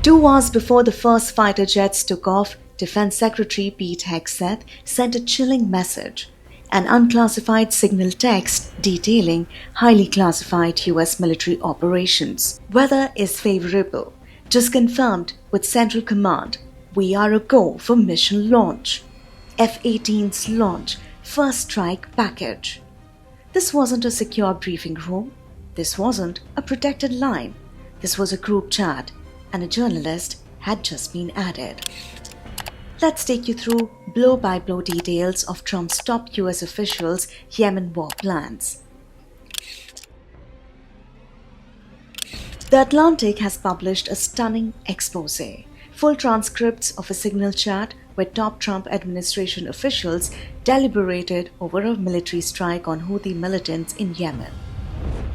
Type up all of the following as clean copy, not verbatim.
2 hours before the first fighter jets took off, Defense Secretary Pete Hegseth sent a chilling message, an unclassified signal text detailing highly classified US military operations. Weather is favorable. Just confirmed with Central Command. We are a go for mission launch. F-18's launch, first strike package. This wasn't a secure briefing room. This wasn't a protected line. This was a group chat, and a journalist had just been added. Let's take you through blow-by-blow details of Trump's top US officials' Yemen war plans. The Atlantic has published a stunning exposé, full transcripts of a signal chat where top Trump administration officials deliberated over a military strike on Houthi militants in Yemen.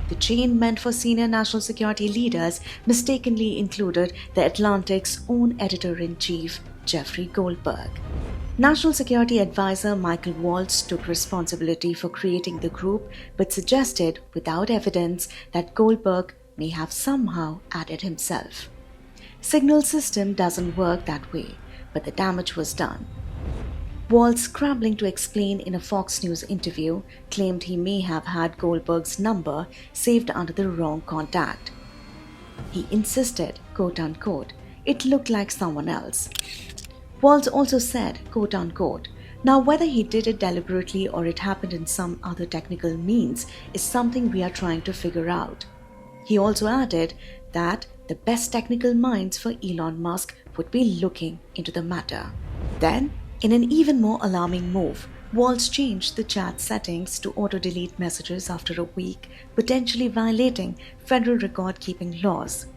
The chain meant for senior national security leaders mistakenly included the Atlantic's own editor-in-chief, Jeffrey Goldberg. National Security Advisor Michael Waltz took responsibility for creating the group but suggested, without evidence, that Goldberg may have somehow added himself. Signal system doesn't work that way, but the damage was done. Waltz, scrambling to explain in a Fox News interview, claimed he may have had Goldberg's number saved under the wrong contact. He insisted, quote-unquote, it looked like someone else. Waltz also said, quote-unquote, now whether he did it deliberately or it happened in some other technical means is something we are trying to figure out. He also added that the best technical minds for Elon Musk would be looking into the matter. Then, in an even more alarming move, Waltz changed the chat settings to auto-delete messages after a week, potentially violating federal record-keeping laws.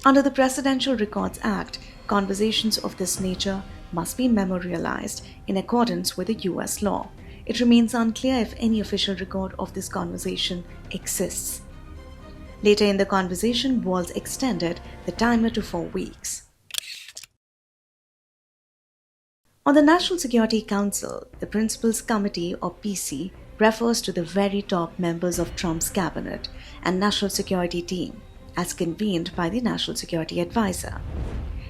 Under the Presidential Records Act, conversations of this nature must be memorialized in accordance with the US law. It remains unclear if any official record of this conversation exists. Later in the conversation, Waltz extended the timer to 4 weeks. On the National Security Council, the Principals Committee, or PC, refers to the very top members of Trump's cabinet and national security team, as convened by the National Security Advisor.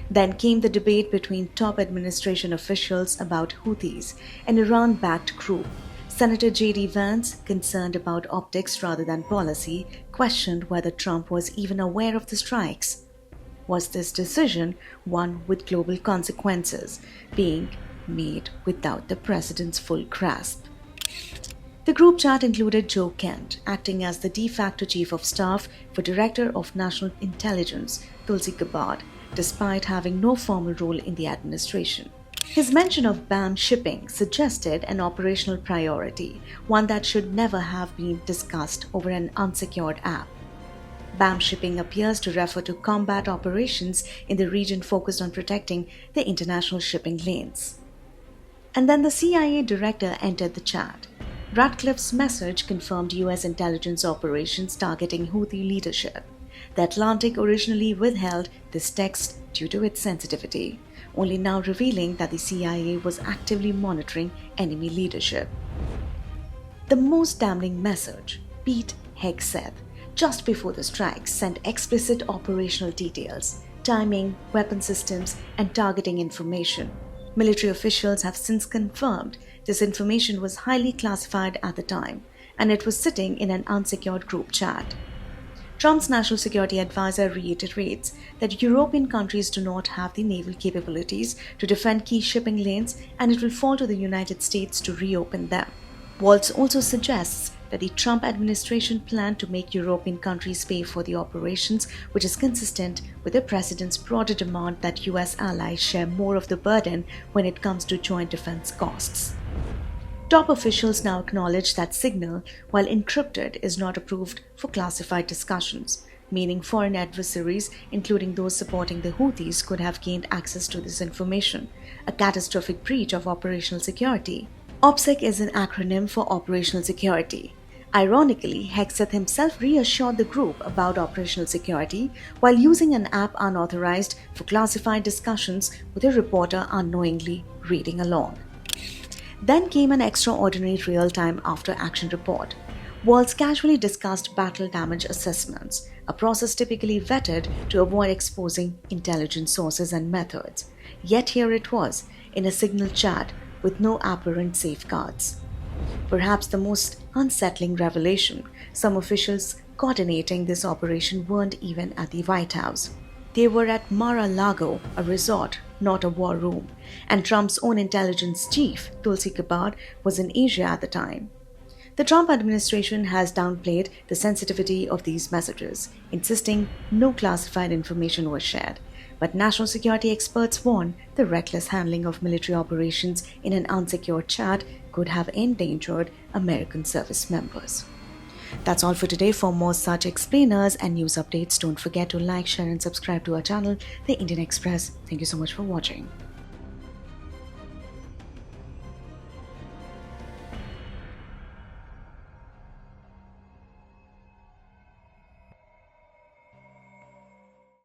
Then came the debate between top administration officials about Houthis, an Iran-backed group. Senator J.D. Vance, concerned about optics rather than policy, questioned whether Trump was even aware of the strikes. Was this decision one with global consequences, being made without the president's full grasp? The group chat included Joe Kent, acting as the de facto chief of staff for Director of National Intelligence, Tulsi Gabbard, despite having no formal role in the administration. His mention of BAM shipping suggested an operational priority, one that should never have been discussed over an unsecured app. BAM shipping appears to refer to combat operations in the region focused on protecting the international shipping lanes. And then the CIA director entered the chat. Ratcliffe's message confirmed US intelligence operations targeting Houthi leadership. The Atlantic originally withheld this text due to its sensitivity, only now revealing that the CIA was actively monitoring enemy leadership. The most damning message, Pete Hegseth, just before the strikes, sent explicit operational details, timing, weapon systems, and targeting information. Military officials have since confirmed this information was highly classified at the time, and it was sitting in an unsecured group chat. Trump's national security advisor reiterates that European countries do not have the naval capabilities to defend key shipping lanes, and it will fall to the United States to reopen them. Waltz also suggests that the Trump administration planned to make European countries pay for the operations, which is consistent with the president's broader demand that US allies share more of the burden when it comes to joint defense costs. Top officials now acknowledge that signal, while encrypted, is not approved for classified discussions, meaning foreign adversaries, including those supporting the Houthis, could have gained access to this information, a catastrophic breach of operational security. OPSEC is an acronym for Operational Security. Ironically, Hegseth himself reassured the group about operational security while using an app unauthorized for classified discussions with a reporter unknowingly reading along. Then came an extraordinary real-time after-action report. Walls casually discussed battle damage assessments, a process typically vetted to avoid exposing intelligence sources and methods. Yet here it was, in a signal chat with no apparent safeguards. Perhaps the most unsettling revelation: some officials coordinating this operation weren't even at the White House. They were at Mar-a-Lago, a resort, not a war room, and Trump's own intelligence chief, Tulsi Gabbard, was in Asia at the time. The Trump administration has downplayed the sensitivity of these messages, insisting no classified information was shared. But national security experts warn the reckless handling of military operations in an unsecured chat could have endangered American service members. That's all for today. For more such explainers and news updates, don't forget to like, share, and subscribe to our channel, The Indian Express. Thank you so much for watching.